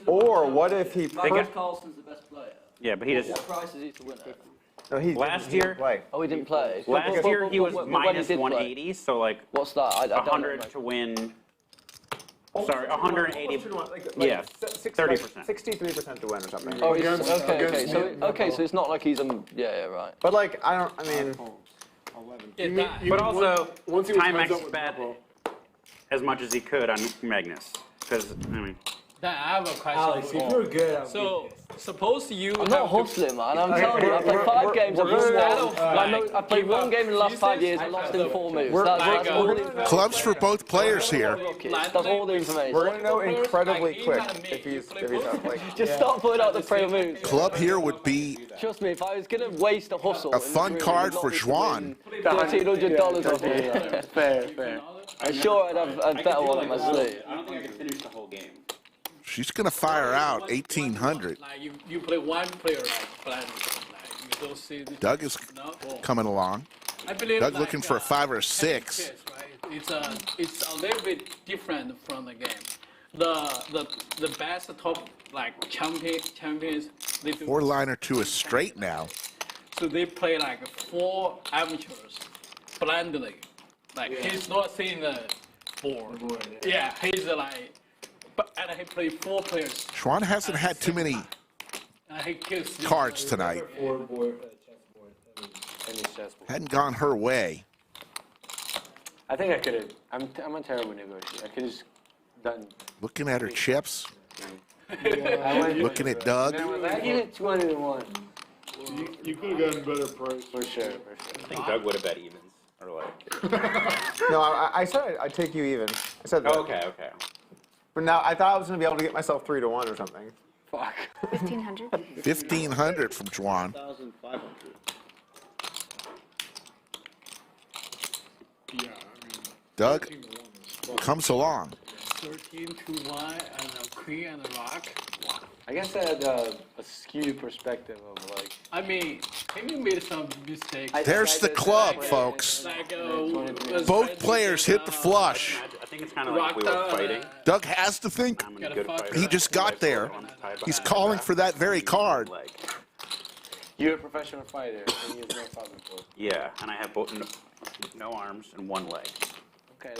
Or what if he... Magnus Carlsen's the best player. Yeah, but he just... What price is he to win it? No, he Last didn't year- play. Oh, he didn't play? Last year he was when he minus did play. 180, so like What's that? I don't 100 know. to win. Sorry, 180. Like, Yeah, 30%. 63% to win or something. Oh, okay, so it's not like he's yeah, right. But like, I mean... But also, Time X bet as much as he could on Magnus. Because, I mean... Dan, I have a question. Alex, if you're good, So, suppose you I'm not hustling, man. I'm telling you, I played 5 games. I played 1 game in the last 5 years. I lost in 4 moves. That's all the information. Clubs for both players here. That's all the information. We're gonna know incredibly quick if he's out. Like, Just stop putting out the prayer moves. Club here would be Trust me, if I was gonna waste a hustle, a fun card for Juan. $1,300 off it. fair. I'm sure I'd have a better one on my sleeve. I don't think I can finish the whole game. She's going to fire out 1,800. Like you play one player like blind, like you don't see the Doug is coming along. I believe Doug like, looking for a 5 or a 6. chess, right? It's a little bit different from the game. The best top like champions they do. 4-liner to a straight now. So they play like 4 amateurs blindly. Like he's not seeing the board. Yeah, he's like. And he played 4 players. Juan hasn't had too many cards tonight. Hadn't gone her way. I think I could have. I'm a terrible negotiator. I could have just done. Looking at her chips. Looking at Doug. I give it 201. You could have gotten better price. For sure. I think Doug would have bet evens. Or like... no, I said I'd take you even. I said that. Oh, okay. But now I thought I was gonna be able to get myself 3 to 1 or something. Fuck. 1,500. 1,500 from Juan. 1,500. Yeah, I mean. Doug comes along. 13 to 1 and a queen and a rock. I guess I had a skewed perspective of like. I mean, he made some mistakes. There's the club, folks. Like, Both players hit the flush. I think it's kind of like we were fighting. Doug has to think I'm a good fighter. he just got there. He's calling for that very card. You're a professional fighter, and you have no problem for it. Yeah, and I have both no arms and 1 leg. Okay,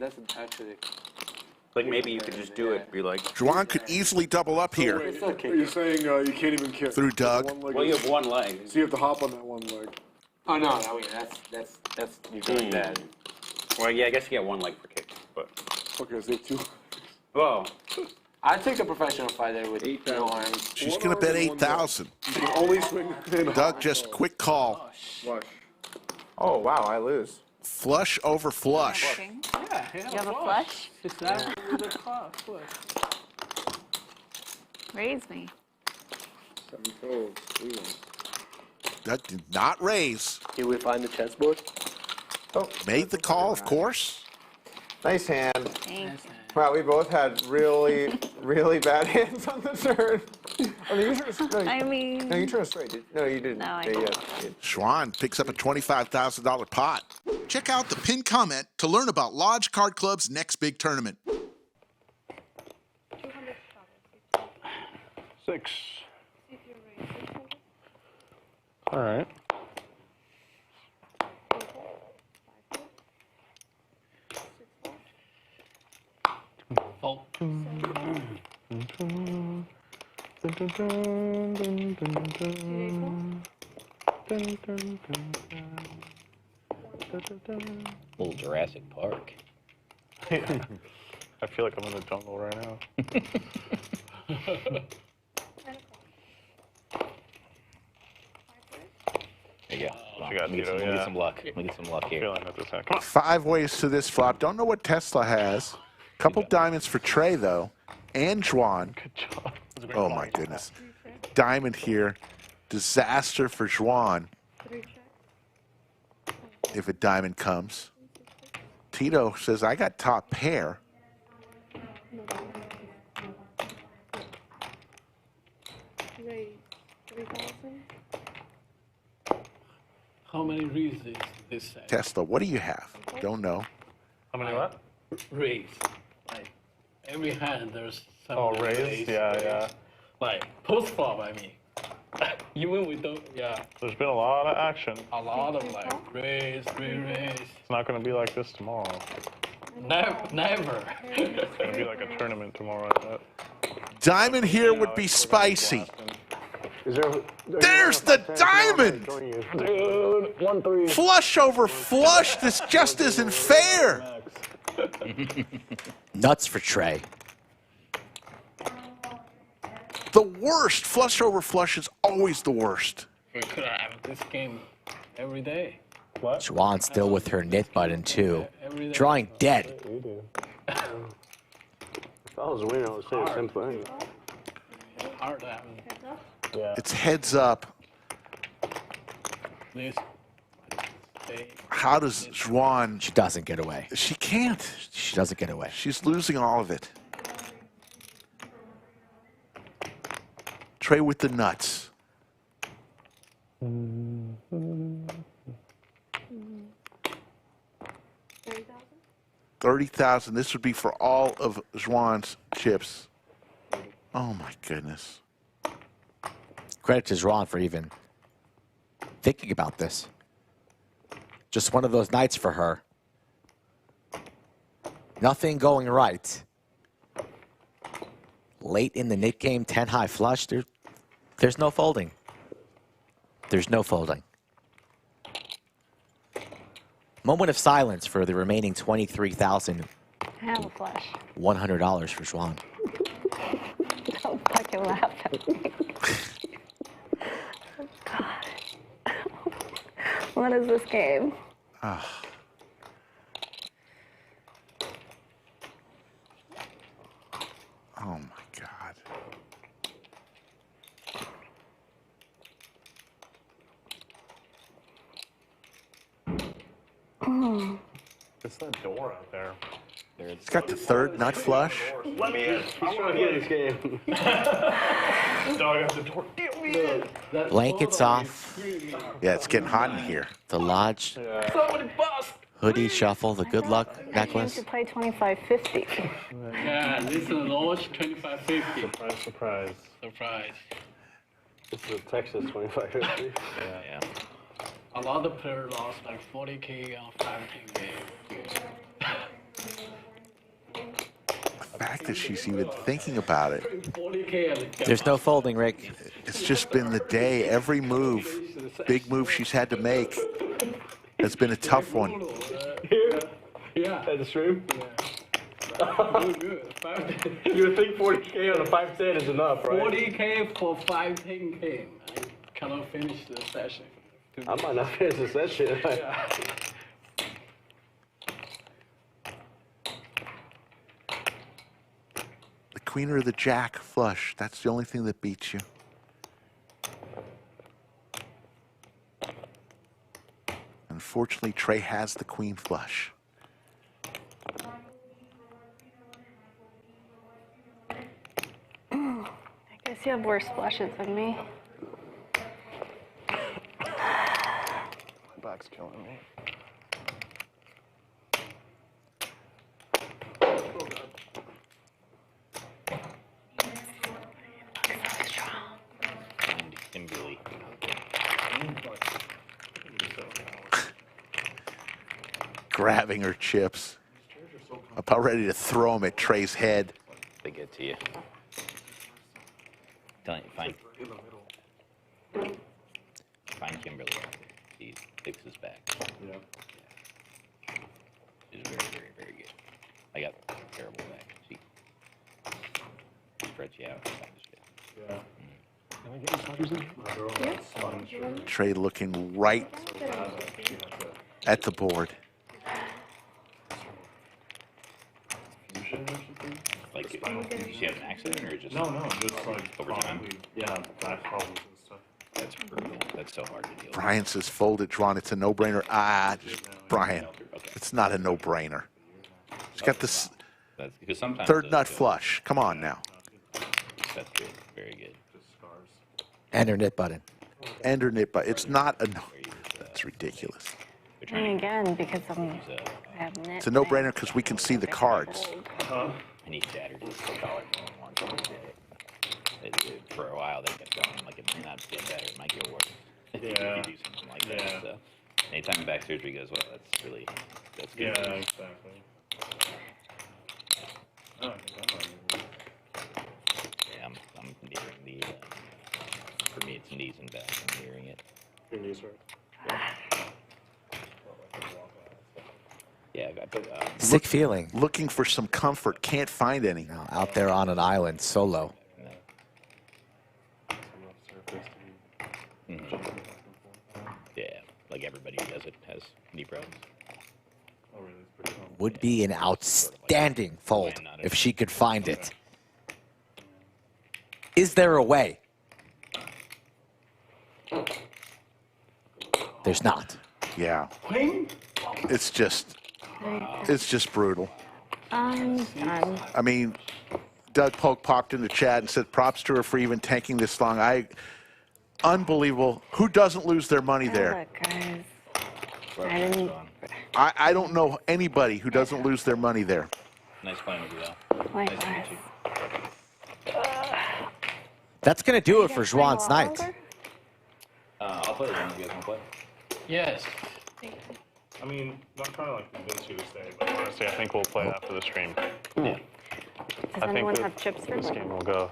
that's actually. Like maybe you could just do it. Be like. Juan could easily double up here It's okay. You're saying you can't even kick. through Doug. Well, you have 1 leg. So you have to hop on that 1 leg. Oh no, wait, that's you're doing bad. Well, yeah, I guess you get 1 leg for kicks, but. Okay, so you have 2. Whoa. I take a professional fighter with no arms. She's going to bet 8,000. You can only swing in Doug just quick call. flush. Oh wow, I lose. Flush over flush. yeah, You have a flush? Raise me. 7 codes. Ooh. Doug did not raise. Here we find the chessboard. Oh, Made the call, of course. nice hand. Thank you. Wow, we both had really, really bad hands on the turn. Oh, you turned straight. I mean... No, you turned straight. No, you didn't. No, I Yeah, didn't. yeah. Juan picks up a $25,000 pot. Check out the pinned comment to learn about Lodge Card Club's next big tournament. 6. All right. Little Jurassic Park. I feel like I'm in the jungle right now. There you go. She got Let me get some luck. Let me get some luck here. Feeling at this time. Come on. 5 ways to this flop. Don't know what Tesla has. Couple diamonds for Trey, though. And Juan. Good job. Oh, my goodness. Diamond here. Disaster for Juan. If a diamond comes. Tito says, I got top pair. How many raises this set? Tesla, what do you have? Don't know. How many what? Raise. Like every hand there's Oh, raised? Yeah. Like post flop, I mean. Even we don't, yeah. There's been a lot of action. A lot of like raise. It's not going to be like this tomorrow. Never. It's going to be like a tournament tomorrow, I bet. Diamond here would be spicy. Is there, There's the diamond! Dude, 1-3. Flush over flush. This just isn't fair. Nuts for Trey. The worst. Flush over flush is always the worst. We could have this game every day. Juan still with her knit button, too. Every day. Drawing dead. you do. If I was a winner, I would say the same thing. It's hard to have Yeah. It's heads up. this. They, How does Juan... She doesn't get away. She can't. She doesn't get away. She's losing all of it. Trey with the nuts. 30,000. This would be for all of Juan's chips. Oh my goodness. Credit to Juan for even thinking about this. Just one of those nights for her. Nothing going right. Late in the knit game, 10 high flush. There's no folding. There's no folding. Moment of silence for the remaining $23,100 Have a flush. for Juan. Don't fucking laugh at me. God. What is this game? Oh my God. It's that door out there. It's got the third nut flush. Let me in. I want to get this game. Dog at the door. Get me in. Blankets off. Yeah, it's getting hot in here. The lodge. somebody bust. Hoodie shuffle. The good luck I came necklace. to play 25-50. Yeah, this is Lodge 2550. Surprise, surprise. Surprise. This is a Texas 25-50. Yeah. A lot of players lost like 40K on 5-10 games. The fact that she's even thinking about it. 40K at the There's no folding, Rick. It's just been the day. Every move, big move she's had to make, has been a tough one. Here? Yeah. At the stream? Good, good. 5-10. You would think 40K on a 5-10 is enough, right? 40K for 5-10K. I cannot finish the session. I might not finish this session. Yeah. The queen or the jack flush. That's the only thing that beats you. Unfortunately, Trey has the queen flush. I guess you have worse flushes than me. My back's killing me. So strong. Kimberly. Grabbing her chips. About ready to throw them at Trey's head. They get to you. Telling you, find Kimberly. He fixes back. Yeah. She's very, very, very good. I got terrible back. She stretch you out. Yeah. Trey looking right at the board. Like, did she have an accident or just No, just like over time? Yeah, back problems and stuff. That's brutal. That's so hard to deal with. Brian says folded, Drawn. It's a no-brainer. Brian, it's not a no-brainer. She's got this That's because sometimes third those nut go- flush. Come on now. That's good. Very good. And her knit button. And her knit, but it's not a no. That's ridiculous. They're And trying to again, because I have knit. It's a no-brainer because we can see the cards. And he shattered his collarbone once on the day. For a while, they kept going, like, it may not get better, it might get worse. If you do something like that. So, anytime back surgery goes well, that's good. Yeah, exactly. Oh, Yeah, I'm nearing the, for me, it's knees and back. I'm nearing it. your knees hurt. Yeah, I got Sick feeling. Looking for some comfort, can't find any. No, out there on an island, solo. yeah, like everybody who does it has knee problems. Oh, really? It's pretty common. Would be an outstanding fold if she could find it. Is there a way? There's not. Yeah. It's just brutal. I'm done. I mean, Doug Polk popped in the chat and said props to her for even tanking this long. Unbelievable. Who doesn't lose their money there? Look, guys. I didn't. I don't know anybody who doesn't lose their money there. Nice playing with you, though. Nice to Likewise. meet you. That's going to do it for Juan's night. I'll play it when you guys want to play. Yes. I mean, I'm trying to like convince you to stay, but honestly, I think we'll play after the stream. Yeah. Does anyone have chips for This me? game will go.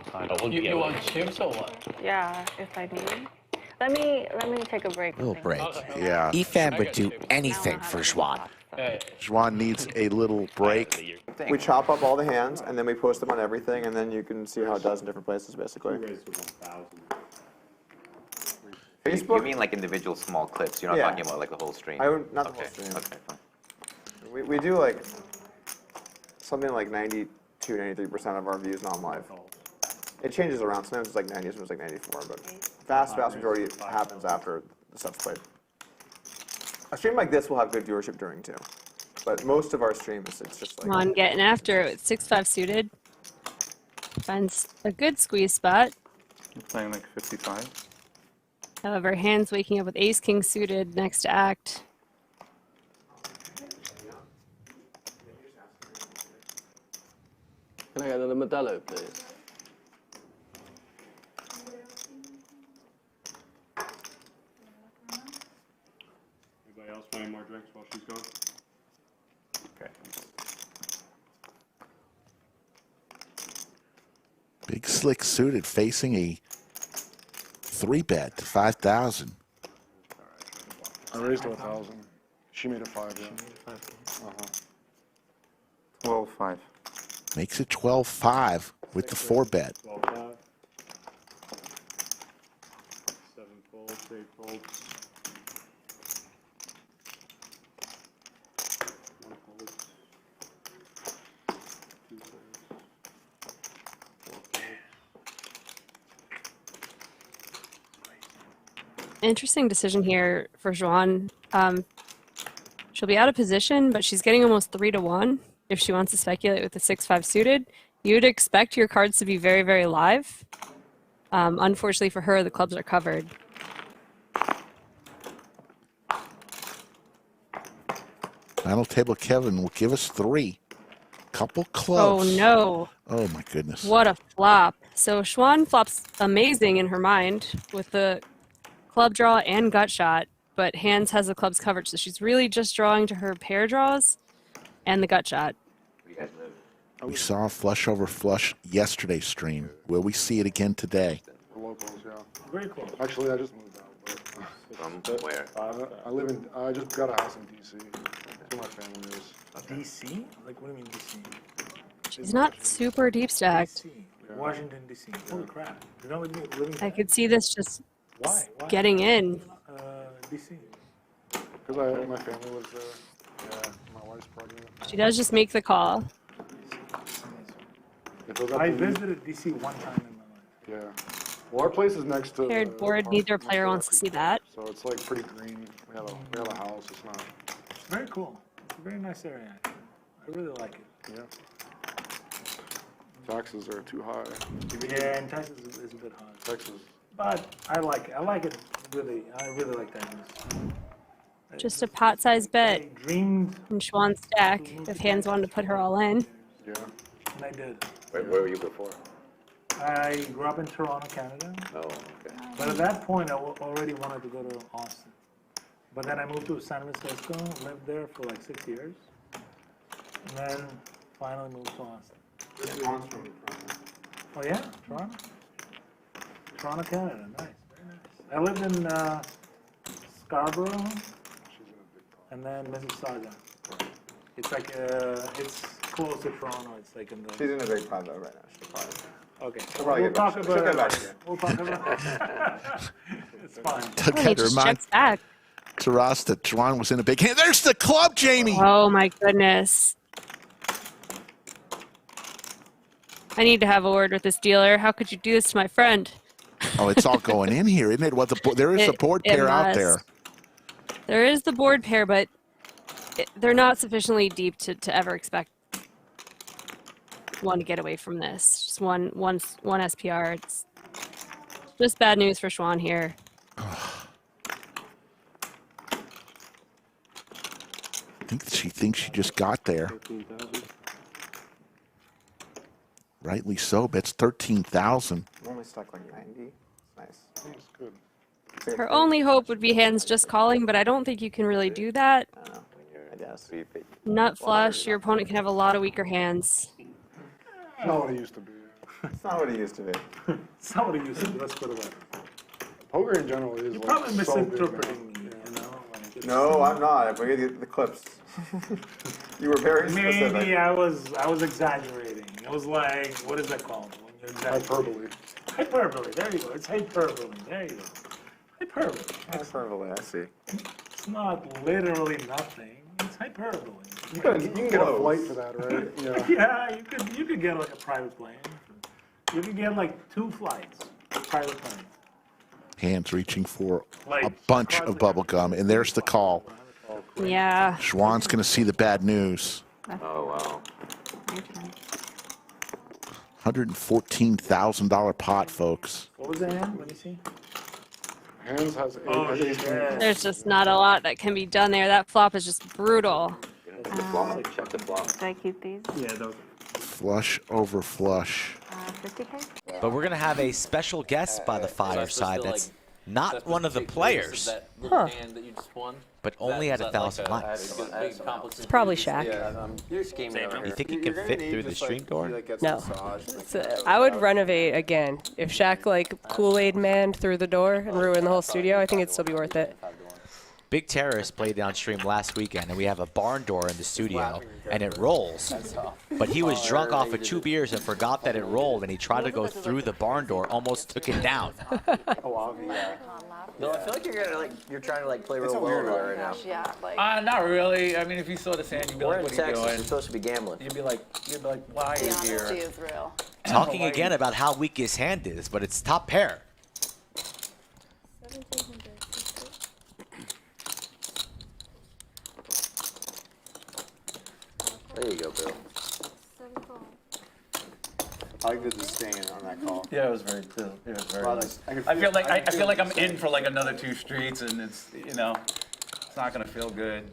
You want chips or what? Yeah, if I need. Let me take a break. Little break. Yeah. Ifan would do anything for Juan. Juan needs a little break. We chop up all the hands, and then we post them on everything, and then you can see how it does in different places, basically. You Facebook, mean like individual small clips? You're not Yeah. talking about like the whole stream? not the whole stream. Okay, fine. We do like something like 92, 93% of our views non-live. It changes around. Sometimes it's like 90, sometimes it's like 94, but vast majority happens after the stuff's played. A stream like this will have good viewership during too, but most of our streams, it's just like. Come on, getting after it with 6-5 suited. Finds a good squeeze spot. You're playing like 55. However, hands waking up with ace-king suited next to act. Can I get another Modelo, please? Anybody else want any more drinks while she's gone? Okay. Big slick suited facing a 3-bet to 5,000. I raised to 1,000. She made a 5, yeah. 12-5. Makes it 12-5 with the 4-bet. 12-5. 7 folds, 8 folds. 1 fold. 2 folds. 4 folds. Interesting decision here for Juan. She'll be out of position, but she's getting almost 3-1 if she wants to speculate with the 6-5 suited. You'd expect your cards to be very, very live. Unfortunately for her, the clubs are covered. Final table Kevin will give us 3. Couple clubs. Oh, no. Oh, my goodness. What a flop. So Schwan flops amazing in her mind with the club draw and gut shot, but hands has the clubs covered, so she's really just drawing to her pair draws and the gut shot. We saw flush over flush yesterday's stream. Will we see it again today? The locals, yeah. Very cool. Actually, I just moved out. But, From where? I live in. I just got a house in D.C. That's where my family is. DC? Like, what do you mean DC? She's not super deep stacked. Washington, DC. Holy crap. You're not living I could see this just Why? getting in. DC. Because my family lives there. Yeah, my wife's pregnant. She does just make the call. I visited DC one time in my life. Yeah. Well, our place is next to. Paired board, neither player wants to see that. So it's like pretty green. We have a house. It's not. It's very cool. It's a very nice area, actually. I really like it. Yeah. Taxes are too high. Yeah, and Texas is a bit hard. Texas. But I like it. I like it really. I really like Texas. Just a pot-sized bet Dreamed. in Schwan's stack if hands wanted to put her all in. Yeah. And I did. Where were you before? I grew up in Toronto, Canada. Oh, okay. But at that point, I already wanted to go to Austin. But then I moved to San Francisco, lived there for like 6 years, and then finally moved to Austin. Ron's from Toronto. Oh yeah, Toronto? Toronto, Canada, nice, very nice. I lived in Scarborough, and then Mississauga. It's like, it's close to Toronto, it's like in the... She's in a big pod though right now. She'll probably. Okay, She'll probably we'll get talk back. about She'll get it. back to you. We'll talk about it. It's fine. Doug Oh, he had to just remind checks back. Taras that Juan was in a big hand. There's the club, Jamie. Oh my goodness. I need to have a word with this dealer. How could you do this to my friend? Oh, it's all going in here, isn't it? What there is a board It pair out must. there. There is the board pair, but they're not sufficiently deep to ever expect one to get away from this. Just one SPR. It's just bad news for Schwan here. I think she thinks she just got there. Rightly so. Bets 13,000. I'm only stuck like 90. Nice. That's good. Her only hope would be hands just calling, but I don't think you can really do that. I guess. Nut flush, your opponent can have a lot of weaker hands. Not what it used to be. It's not what it used to be. It's not what it used to be, let's put it that way. Poker in general is You're like probably so big misinterpreting now. me, you know? Like, it's- No, I'm not. But get the clips. You were very specific. Maybe I was exaggerating. It was like, what is that called? When you're exaggerating? Hyperbole. Hyperbole, there you go. It's hyperbole, there you go. Hyperbole. Hyperbole, I see. It's not literally nothing. It's hyperbole. You can Get a flight for that, right? Yeah. Yeah, you could get like a private plane. You could get like 2 flights, private plane. Hands reaching for a Like, bunch of bubble gum, and there's the call. Yeah. Schwan's going to see the bad news. Oh, wow. $114,000 pot, folks. What was the hand? Let me see. Hands has Oh, ace yeah. There's just not a lot that can be done there. That flop is just brutal. Check the flop. Did I keep these? Yeah, those. Flush over flush. 50K? But we're going to have a special guest by the fireside that's not one of the players, Huh. but only at 1,000 likes. It's probably Shaq. You're scheming over You here. think he can fit through the stream door? No. I would renovate again. If Shaq like Kool-Aid Man through the door and ruined the whole studio, I think it'd still be worth it. Big Terrorist played on stream last weekend, and we have a barn door in the studio, and it rolls. But he was drunk off of 2 beers and forgot that it rolled, and he tried to go through the barn door, almost took it down. No, I feel like you're trying to play real well right now. Yeah, like. Not really. I mean, if you saw the sand, you'd be We're like, in what are you Texas. doing? You're supposed to be gambling. You'd be like, why are you here? is real. Talking again about how weak his hand is, but it's top pair. There you go, Bill. I like the disdain on that call. Yeah, it was very cool. It was very. Well, Nice. I could I feel like I could I feel like I'm disdain. in for like another 2 streets, and it's it's not gonna feel good.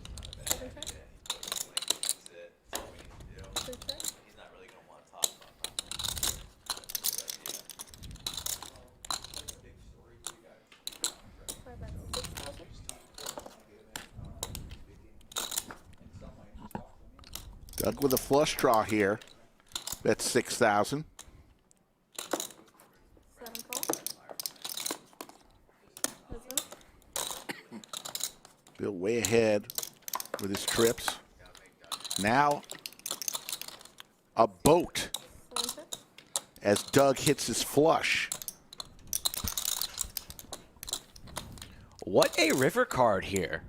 Doug with a flush draw here. That's 6,000. Bill way ahead with his trips. Now a boat as Doug hits his flush. What a river card here.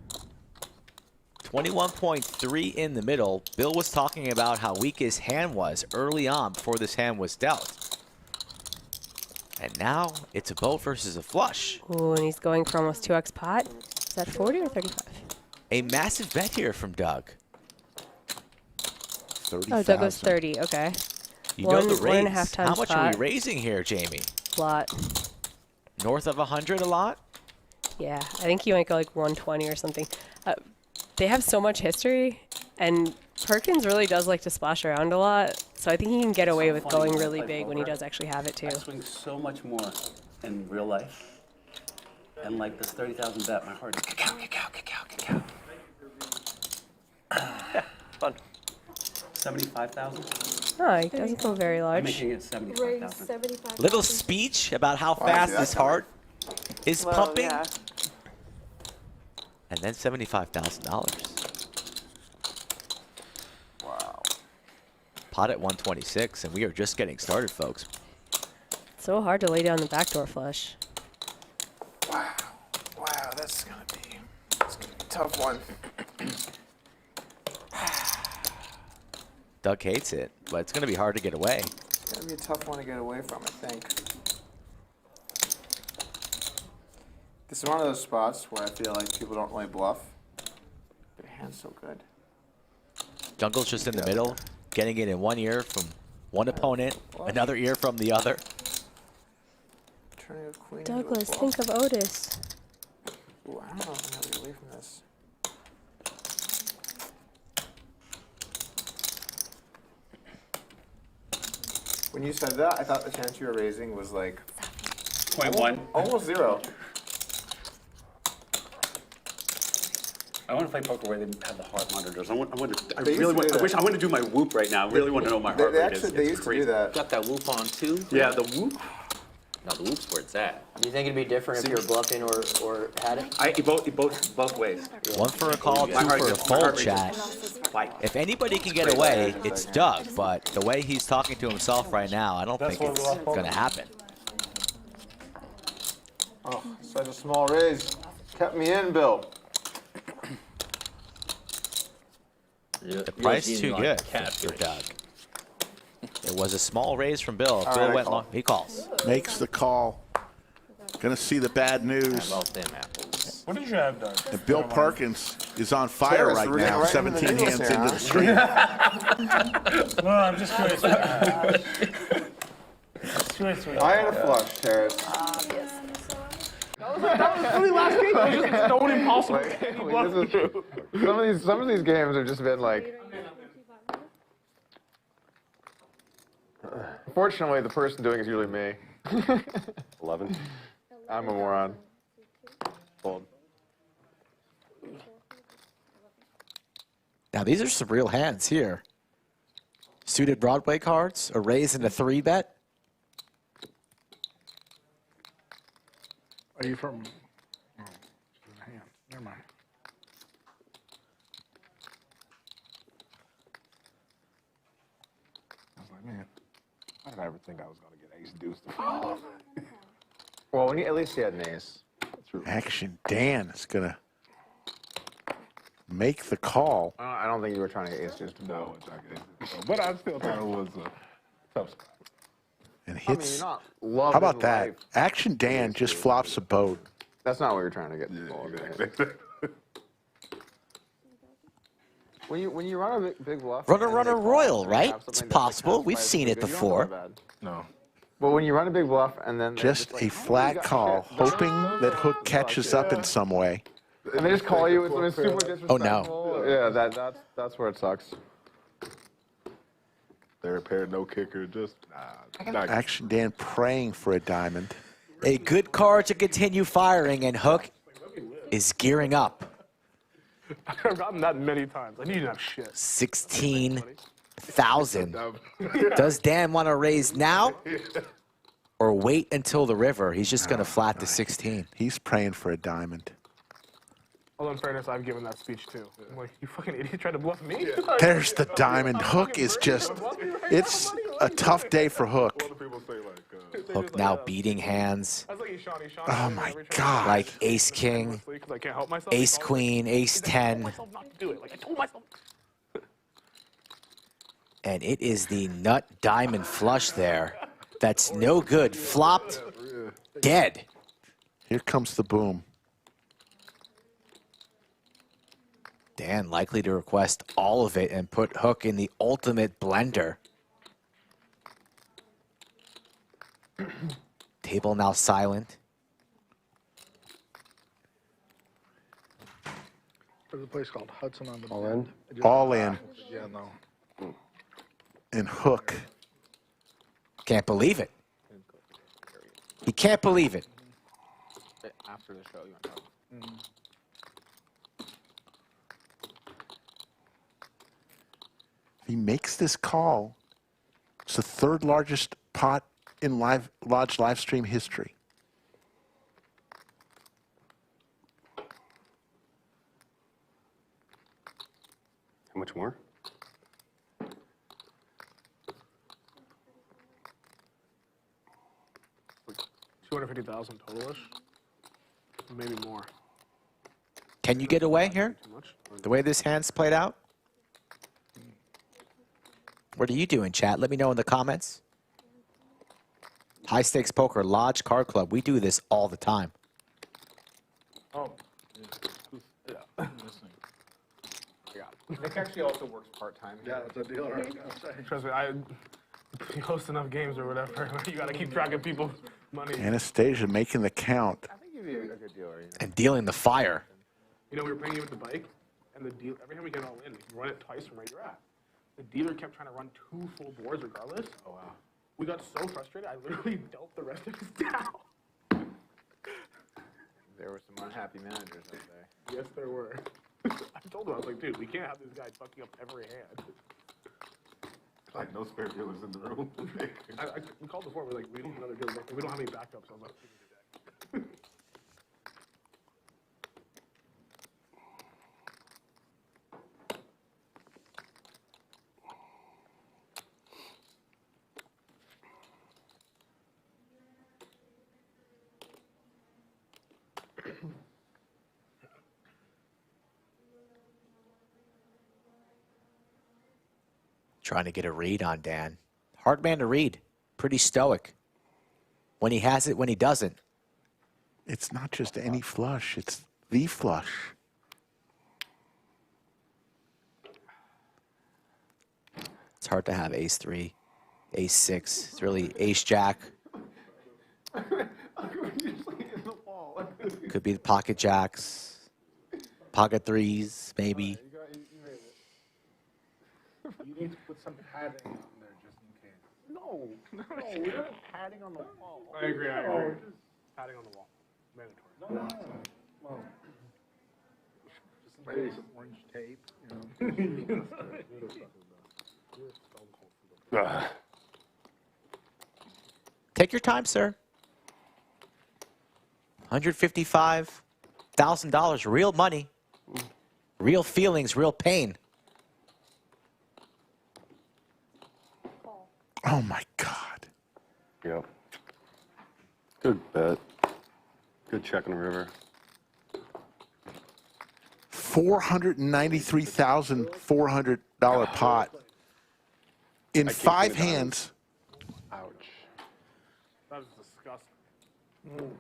21.3 in the middle. Bill was talking about how weak his hand was early on before this hand was dealt. And now it's a boat versus a flush. Ooh, and he's going for almost 2x pot. Is that 40 or 35? A massive bet here from Doug. 30,000. Oh, Doug goes 30. Okay. You know the One and a raise. half times How much are pot. we raising here, Jamie? Lot. North of 100 a lot? Yeah, I think he might go like 120 or something. They have so much history, and Perkins really does like to splash around a lot, so I think he can get away with going really big when he does actually have it too. I swing so much more in real life. And like this 30,000 bet, my heart is cacao. Yeah, fun. 75,000? Oh, he doesn't go very I'm large. making it 75,000. Little speech about how fast his heart is pumping. Yeah. And then $75,000. Wow. Pot at 126, and we are just getting started, folks. So hard to lay down the backdoor flush. Wow. Wow, that's gonna be a tough one. Doug hates it, but it's going to be hard to get away. It's gonna be a tough one to get away from, I think. This is one of those spots where I feel like people don't really bluff. Their hand's so good. Jungle's just in the middle, getting it in one ear from one opponent, another ear from the other. Turning a queen. Douglas, think of Otis. Ooh, I don't know if I'm gonna get away from this. When you said that, I thought the chance you were raising was like 0.1. Almost zero. I want to play poker where they have the heart monitors. I want to They used to do that. I want to do my whoop right now. I really want to know my heart rate is. They It's used to crazy. do that. Got that whoop on too? Yeah, the whoop. No, the whoop's where it's at. You think it'd be different if you were bluffing or had it? Both ways. One for a call, two My heart for a rate- my heart fold, rate chat. is spiked. If anybody can get away, it's Doug, but the way he's talking to himself right now, I don't think it's going to happen. Oh, such a small raise. Kept me in, Bill. The price too good for Doug. It was a small raise from Bill. All Bill right, went call. long. He calls. Makes the call. Gonna see the bad news. I love them apples. What did you have, Doug? And Bill Perkins is on fire Terrace, right we're getting now, right into the 17 needles hands here, into huh? the stream. No, I'm just curious. I had a flush, Terrace. That was really last game. It was just stone impossible. Some of these games have just been like. Unfortunately, the person doing it is usually me. 11. I'm a moron. Fold. Now, these are some real hands here. Suited Broadway cards, a raise and a 3-bet. Are you from? Oh, she's in a hand. Never mind. I was like, man, I didn't ever think I was going to get ace deuce to fall. Well, when you, at least he had an ace. Action Dan is gonna make the call. I don't think you were trying to get ace deuce to No, fall. but I still thought it was a tough spot. And I mean, hits. you're not loving How about that? life. Action Dan just flops a boat. That's not what you're trying to get. When you run a big bluff. Runner, and runner, they call, royal, and you right? have It's something that's like possible. half We've price, seen pretty it good, you don't before. do bad. No. But when you run a big bluff and then they're Just like, a "Oh, you flat got call, shit." hoping that Hook catches up in some way. And they just call you with something super disrespectful. Oh, no. Yeah, that's where it sucks. Third pair, no kicker, just nah. Action Dan praying for a diamond. A good card to continue firing, and Hook is gearing up. I've gotten that many times. I need to have shit. 16,000. Does Dan want to raise now or wait until the river? He's just going to flat to 16. He's praying for a diamond. Although in fairness, I've given that speech too. I'm like, you fucking idiot, tried to bluff me? There's the diamond. Hook is just, it's a tough day for Hook. Hook now beating hands Oh my God. like ace king, Because I can't help myself. ace queen, ace 10. Not to do it. Like I told myself. And it is the nut diamond flush there. That's no good. Flopped, dead. Here comes the boom. Dan likely to request all of it and put Hook in the ultimate blender. Table now silent. There's a place called Hudson on the All in? All in. Yeah, no. And hook. Can't believe it. He can't believe it. After the show, you want to talk. He makes this call. It's the third largest pot in Lodge live stream history. How much more? $250,000 totalish. Maybe more. Can you get away here? The way this hand's played out? What are you doing, chat? Let me know in the comments. High Stakes Poker, Lodge Card Club. We do this all the time. Oh. Yeah. Nick actually also works part-time. Yeah, it's a deal right now. Trust me, you host enough games or whatever. You got to keep track of people's money. Anastasia making the count. I think you'd be a good dealer. And dealing the fire. You know, we were playing with the bike, and the deal every time we get all in, you run it twice from where you're at. The dealer kept trying to run 2 full boards regardless. Oh wow. We got so frustrated, I literally dealt the rest of his down. There were some unhappy managers out there. Yes, there were. I told him, I was like, dude, we can't have this guy fucking up every hand. Like no spare dealers in the room. We called before, we're like, we need another dealer. We don't have any backups. I was like, give me the deck. Trying to get a read on Dan. Hard man to read. Pretty stoic. When he has it, when he doesn't. It's not just any flush. It's the flush. It's hard to have ace 3, ace 6. It's really ace jack. Could be the pocket jacks, pocket 3s, maybe. You need to put some padding on there just in case. No, we don't have padding on the wall. I agree. Padding on the wall. Mandatory. No. Well, just maybe some orange tape, you know. Take your time, sir. $155,000, real money, real feelings, real pain. Oh my God. Yep. Good bet. Good check on the river. $493,400 pot. In 5 hands. Ouch. That was disgusting.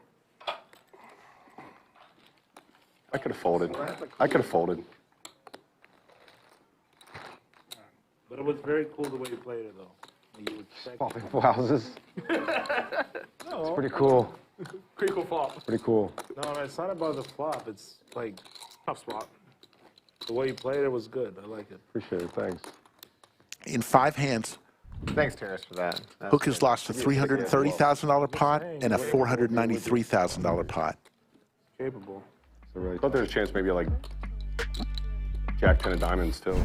I could have folded. I could have folded. But it was very cool the way you played it, though. You would check. Popping full houses. It's pretty cool. Pretty cool flop. Pretty cool. No, it's not about the flop. It's like Tough spot. the way you played it was good. I like it. Appreciate it. Thanks. In 5 hands. Thanks, Terrace, for that. Hook has lost a $330,000 pot and a $493,000 pot. Capable. So right. I thought there was a chance maybe like Jack 10 of diamonds too.